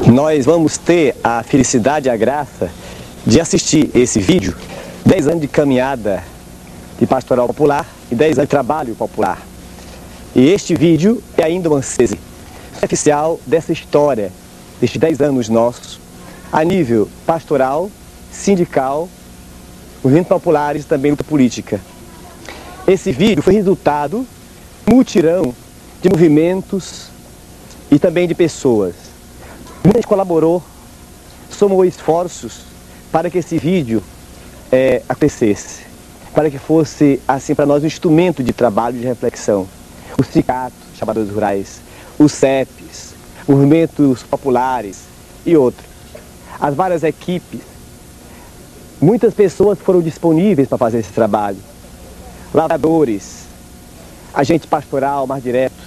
Nós vamos ter a felicidade e a graça de assistir esse vídeo, 10 anos de caminhada de pastoral popular e 10 anos de trabalho popular. E este vídeo é ainda uma síntese oficial dessa história, destes 10 anos nossos, a nível pastoral, sindical, movimentos populares e também luta política. Esse vídeo foi resultado de um mutirão de movimentos e também de pessoas. Muita gente colaborou, somou esforços para que esse vídeo acontecesse, para que fosse, assim, para nós um instrumento de trabalho e de reflexão. Os sindicatos, trabalhadores rurais, os CEPs, movimentos populares e outros. As várias equipes, muitas pessoas foram disponíveis para fazer esse trabalho. Lavradores, agente pastoral mais direto.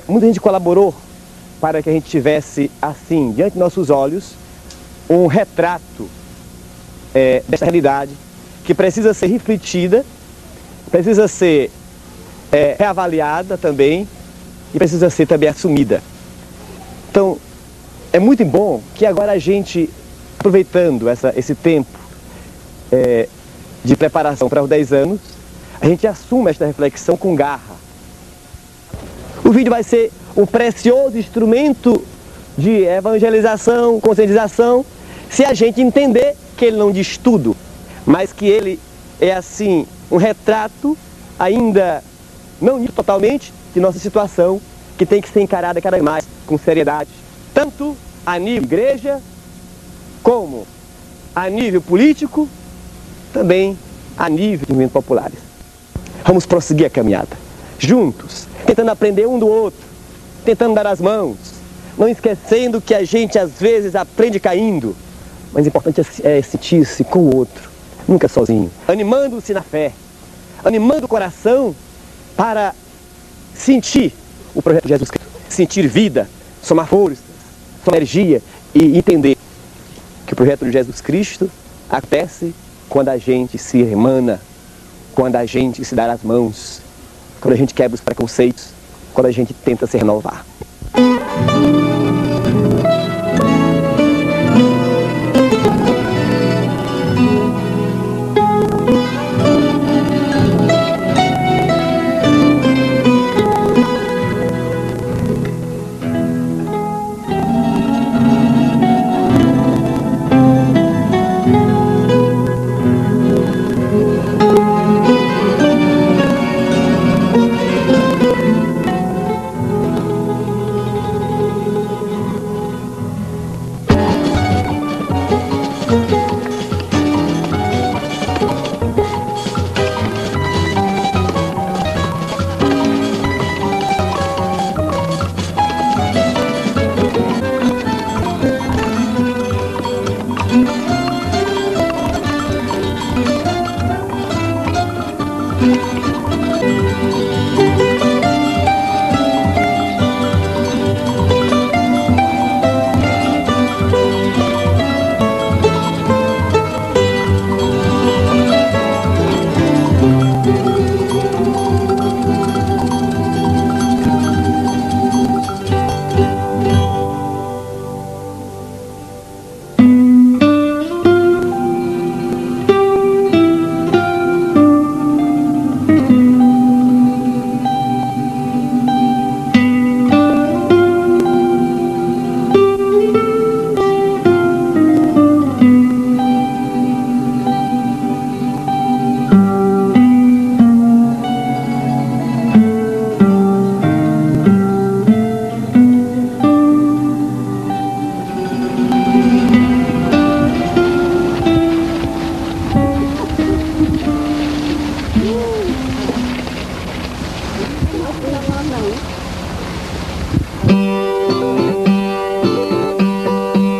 Muita gente colaborou para que a gente tivesse, assim, diante de nossos olhos, um retrato dessa realidade que precisa ser refletida, precisa ser reavaliada também e precisa ser também assumida. Então, é muito bom que agora a gente, aproveitando esse tempo de preparação para os 10 anos, a gente assuma esta reflexão com garra. O vídeo vai ser um precioso instrumento de evangelização, conscientização, se a gente entender que ele não diz tudo, mas que ele é, assim, um retrato ainda não totalmente de nossa situação, que tem que ser encarada cada vez mais com seriedade, tanto a nível igreja, como a nível político, também a nível de movimentos populares. Vamos prosseguir a caminhada, juntos, tentando aprender um do outro, tentando dar as mãos, não esquecendo que a gente às vezes aprende caindo, mas o importante é sentir-se com o outro, nunca sozinho, animando-se na fé, animando o coração para sentir o projeto de Jesus Cristo, sentir vida, somar forças, somar energia e entender que o projeto de Jesus Cristo acontece quando a gente se emana, quando a gente se dá as mãos, quando a gente quebra os preconceitos, quando a gente tenta se renovar.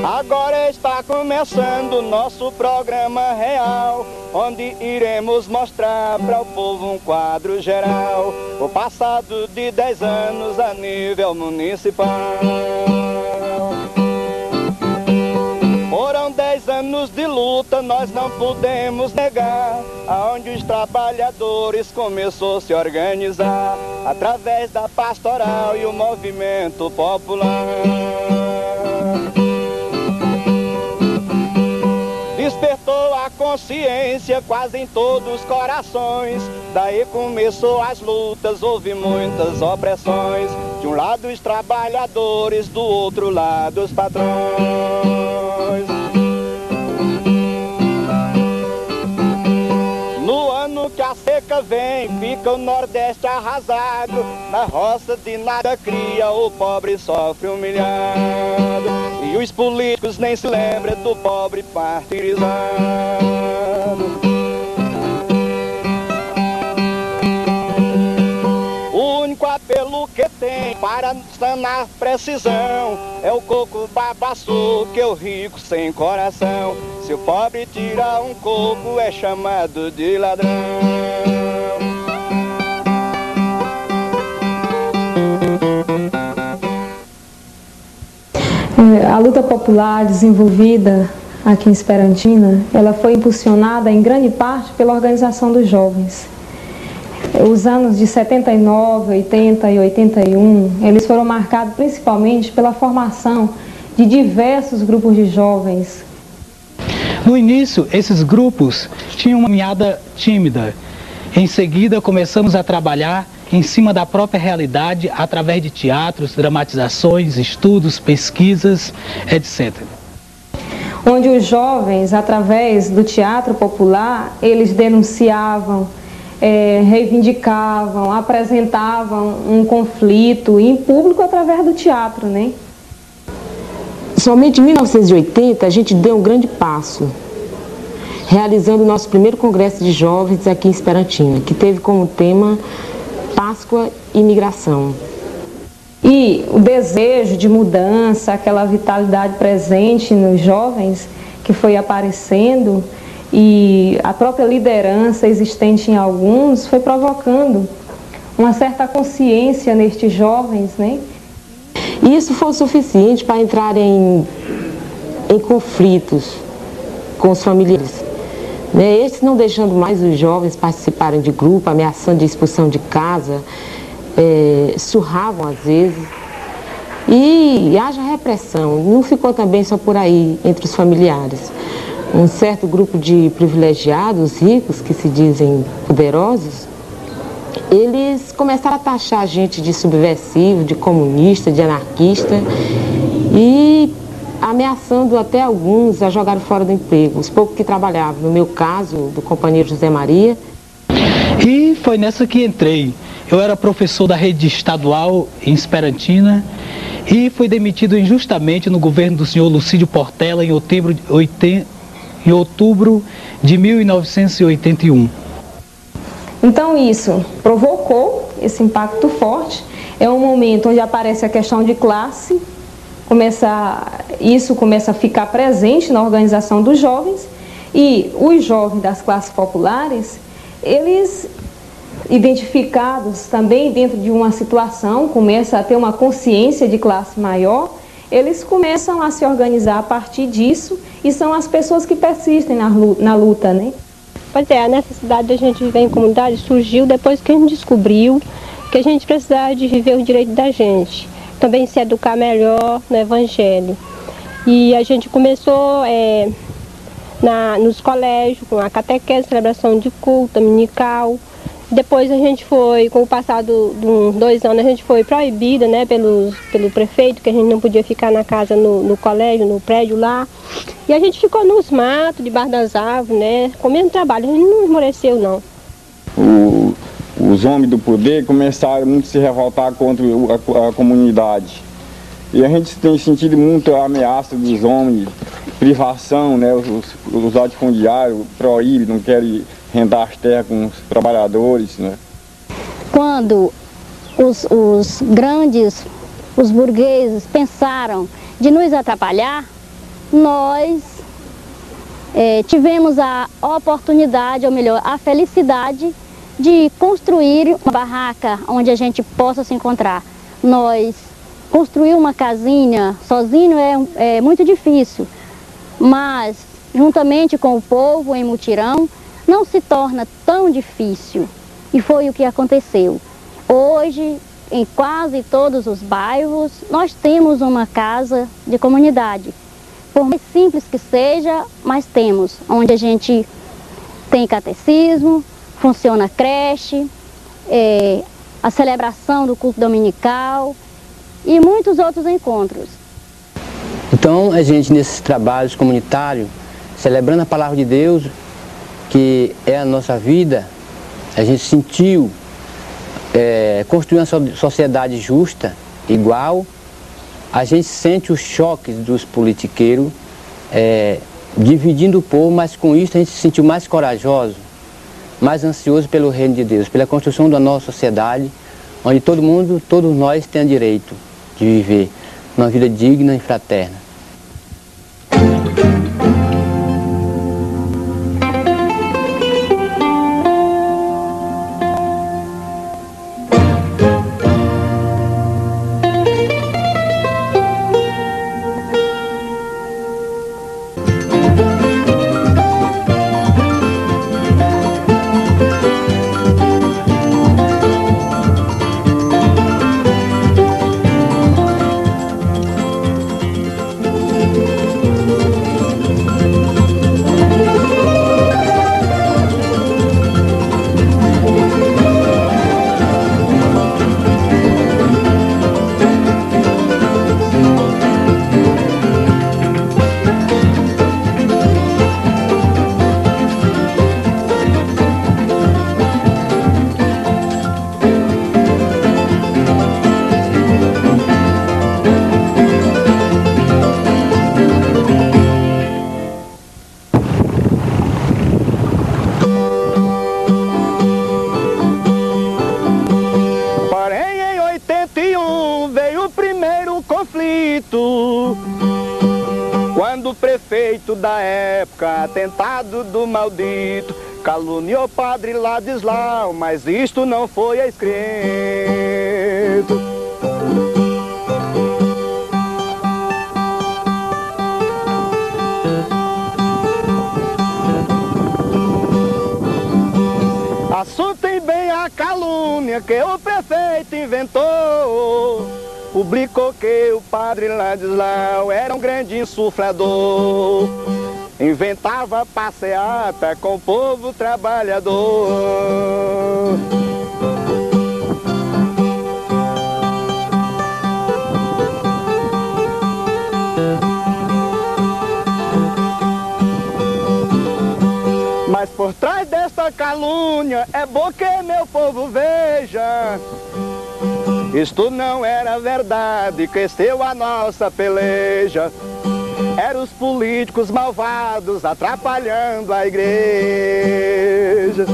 Agora está começando o nosso programa real, onde iremos mostrar para o povo um quadro geral, o passado de 10 anos a nível municipal. Foram 10 anos de luta, nós não podemos negar, aonde os trabalhadores começou a se organizar, através da pastoral e o movimento popular. despertou a consciência quase em todos os corações. Daí começou as lutas, houve muitas opressões. De um lado os trabalhadores, do outro lado os patrões. No ano que a seca vem, fica o Nordeste arrasado. Na roça de nada cria, o pobre sofre humilhado. E os políticos nem se lembram do pobre martirizado. O único apelo que tem para sanar precisão é o coco babaçu, que é o rico sem coração. Se o pobre tirar um coco é chamado de ladrão. A luta popular desenvolvida aqui em Esperantina, ela foi impulsionada em grande parte pela organização dos jovens. Os anos de 79, 80 e 81, eles foram marcados principalmente pela formação de diversos grupos de jovens. No início, esses grupos tinham uma caminhada tímida. Em seguida, começamos a trabalhar em cima da própria realidade através de teatros, dramatizações, estudos, pesquisas, etc. Onde os jovens, através do teatro popular, eles denunciavam, reivindicavam, apresentavam um conflito em público através do teatro, né? Somente em 1980 a gente deu um grande passo, realizando o nosso primeiro congresso de jovens aqui em Esperantina, que teve como tema Páscoa e Migração. E o desejo de mudança, aquela vitalidade presente nos jovens que foi aparecendo e a própria liderança existente em alguns foi provocando uma certa consciência nestes jovens, né? E isso foi o suficiente para entrar em conflitos com os familiares. Estes não deixando mais os jovens participarem de grupo, ameaçando de expulsão de casa, surravam às vezes. E haja repressão, não ficou também só por aí entre os familiares. Um certo grupo de privilegiados, ricos, que se dizem poderosos, eles começaram a taxar a gente de subversivo, de comunista, de anarquista e ameaçando até alguns a jogar fora do emprego, os poucos que trabalhavam, no meu caso, do companheiro José Maria. E foi nessa que entrei. Eu era professor da rede estadual em Esperantina e fui demitido injustamente no governo do senhor Lucídio Portela em outubro de 1981. Então isso provocou esse impacto forte. É um momento onde aparece a questão de classe, isso começa a ficar presente na organização dos jovens e os jovens das classes populares, eles identificados também dentro de uma situação, começam a ter uma consciência de classe maior, eles começam a se organizar a partir disso e são as pessoas que persistem na luta, né? Pois é, a necessidade da gente viver em comunidade surgiu depois que a gente descobriu que a gente precisava de viver os direitos da gente, também se educar melhor no Evangelho. E a gente começou nos colégios, com a catequese, celebração de culto dominical. Depois a gente foi, com o passado de uns 2 anos, a gente foi proibida, né, pelo prefeito, que a gente não podia ficar na casa, no colégio, no prédio lá. E a gente ficou nos matos, debaixo das árvores, né, comendo trabalho, a gente não esmoreceu não. Os homens do poder começaram muito a se revoltar contra a comunidade. E a gente tem sentido muito a ameaça dos homens, privação, né, os latifundiários proíbem, não querem rendar as terras com os trabalhadores, né? Quando os burgueses pensaram de nos atrapalhar, nós tivemos a oportunidade, ou melhor, a felicidade de construir uma barraca onde a gente possa se encontrar. Nós construir uma casinha sozinho é muito difícil, mas juntamente com o povo em mutirão, não se torna tão difícil. E foi o que aconteceu. Hoje, em quase todos os bairros, nós temos uma casa de comunidade. por mais simples que seja, mas temos, onde a gente tem catecismo, funciona a creche, a celebração do culto dominical e muitos outros encontros. Então, a gente, nesses trabalhos comunitários, celebrando a palavra de Deus, que é a nossa vida, a gente sentiu construir uma sociedade justa, igual. A gente sente os choques dos politiqueiros, dividindo o povo, mas com isso a gente se sentiu mais corajoso, mais ansioso pelo reino de Deus, pela construção da nossa sociedade, onde todo mundo, todos nós têm direito de viver uma vida digna e fraterna. Quando o prefeito da época, atentado do maldito, caluniou o padre Ladislau, mas isto não foi escrito. Assuntem bem a calúnia que o prefeito inventou. Publicou que o padre Ladislau era um grande insuflador, inventava passeata com o povo trabalhador. Mas por trás desta calúnia é bom que meu povo veja, isto não era verdade, cresceu a nossa peleja. Eram os políticos malvados atrapalhando a igreja.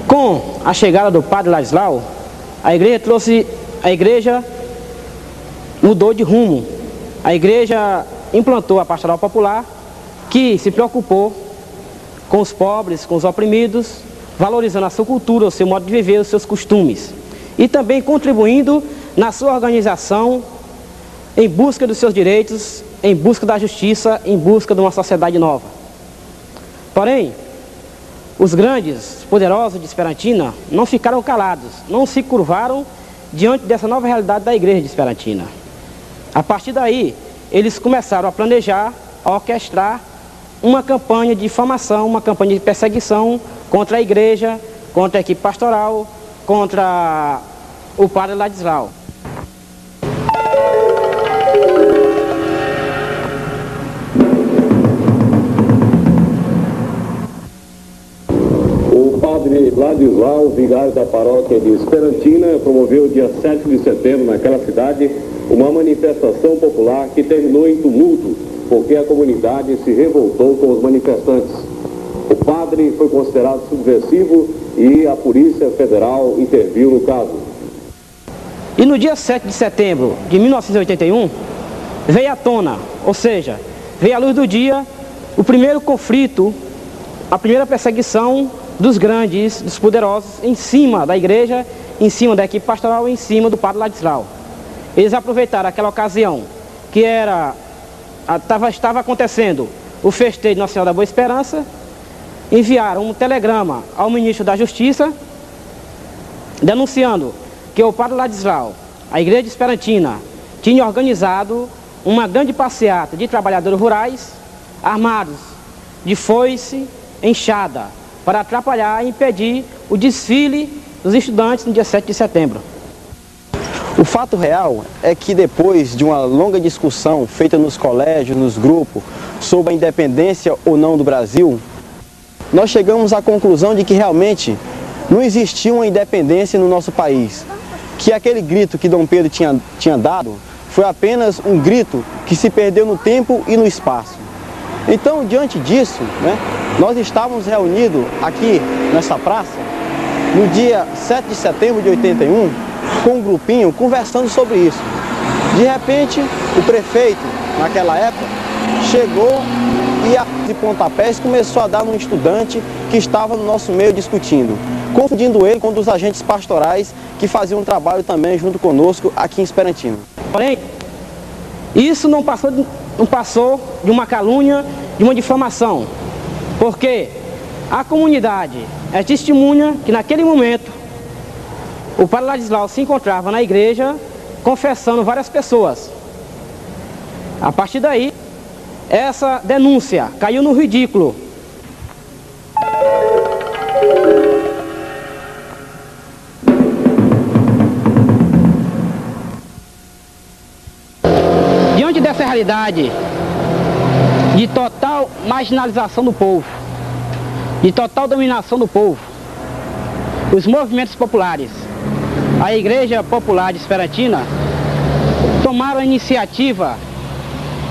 Com a chegada do padre Ladislau, a igreja mudou de rumo. A igreja implantou a pastoral popular, que se preocupou com os pobres, com os oprimidos, valorizando a sua cultura, o seu modo de viver, os seus costumes. E também contribuindo na sua organização em busca dos seus direitos, em busca da justiça, em busca de uma sociedade nova. Porém, os grandes, poderosos de Esperantina não ficaram calados, não se curvaram diante dessa nova realidade da igreja de Esperantina. A partir daí, eles começaram a planejar, a orquestrar uma campanha de difamação, uma campanha de perseguição contra a igreja, contra a equipe pastoral, contra o padre Ladislau. O padre Ladislau, vigário da paróquia de Esperantina, promoveu dia 7 de setembro naquela cidade uma manifestação popular que terminou em tumulto, porque a comunidade se revoltou com os manifestantes. O padre foi considerado subversivo e a Polícia Federal interviu no caso. E no dia 7 de setembro de 1981, veio à tona, ou seja, veio à luz do dia, o primeiro conflito, a primeira perseguição dos grandes, dos poderosos, em cima da igreja, em cima da equipe pastoral, em cima do padre Ladislau. Eles aproveitaram aquela ocasião que estava acontecendo o festejo de Nossa Senhora da Boa Esperança, enviaram um telegrama ao ministro da Justiça, denunciando que porque o padre Ladislau, a igreja esperantina, tinha organizado uma grande passeata de trabalhadores rurais armados de foice, enxada, para atrapalhar e impedir o desfile dos estudantes no dia 7 de setembro. O fato real é que depois de uma longa discussão feita nos colégios, nos grupos, sobre a independência ou não do Brasil, nós chegamos à conclusão de que realmente não existia uma independência no nosso país. Que aquele grito que Dom Pedro tinha dado foi apenas um grito que se perdeu no tempo e no espaço. Então, diante disso, nós estávamos reunidos aqui nessa praça, no dia 7 de setembro de 81, com um grupinho conversando sobre isso. De repente, o prefeito, naquela época, chegou e a de pontapés começou a dar num estudante que estava no nosso meio discutindo, confundindo ele com um dos agentes pastorais que faziam um trabalho também junto conosco aqui em Esperantina. Porém, isso não passou de uma calúnia, de uma difamação, porque a comunidade é testemunha que naquele momento o padre Ladislau se encontrava na igreja confessando várias pessoas. A partir daí, essa denúncia caiu no ridículo. Diante dessa realidade de total marginalização do povo, de total dominação do povo, os movimentos populares, a Igreja Popular de Esperantina, tomaram a iniciativa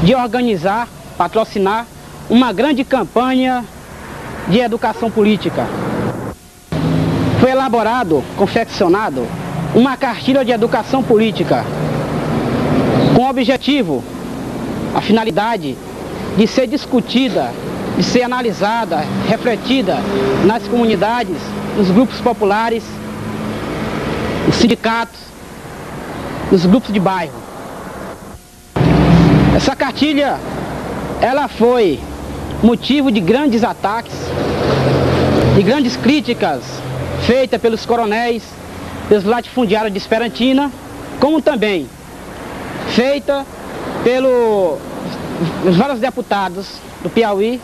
de organizar, patrocinar uma grande campanha de educação política. Foi elaborado, confeccionado, uma cartilha de educação política com o objetivo, a finalidade de ser discutida, de ser analisada, refletida nas comunidades, nos grupos populares, nos sindicatos, nos grupos de bairro. Essa cartilha, ela foi motivo de grandes ataques, de grandes críticas feitas pelos coronéis, pelos latifundiários de Esperantina, como também feita pelos vários deputados do Piauí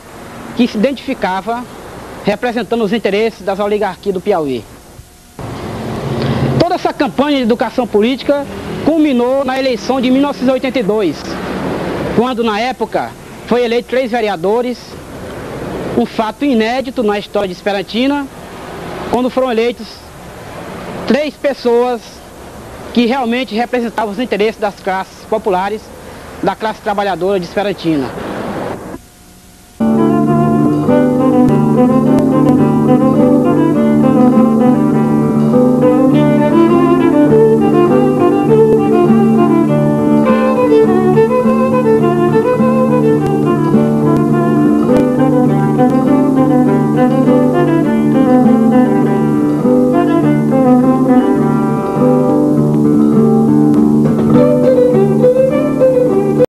que se identificava representando os interesses das oligarquias do Piauí. Toda essa campanha de educação política culminou na eleição de 1982, quando na época foi eleito 3 vereadores, um fato inédito na história de Esperantina, quando foram eleitos 3 pessoas que realmente representavam os interesses das classes populares, da classe trabalhadora de Esperantina.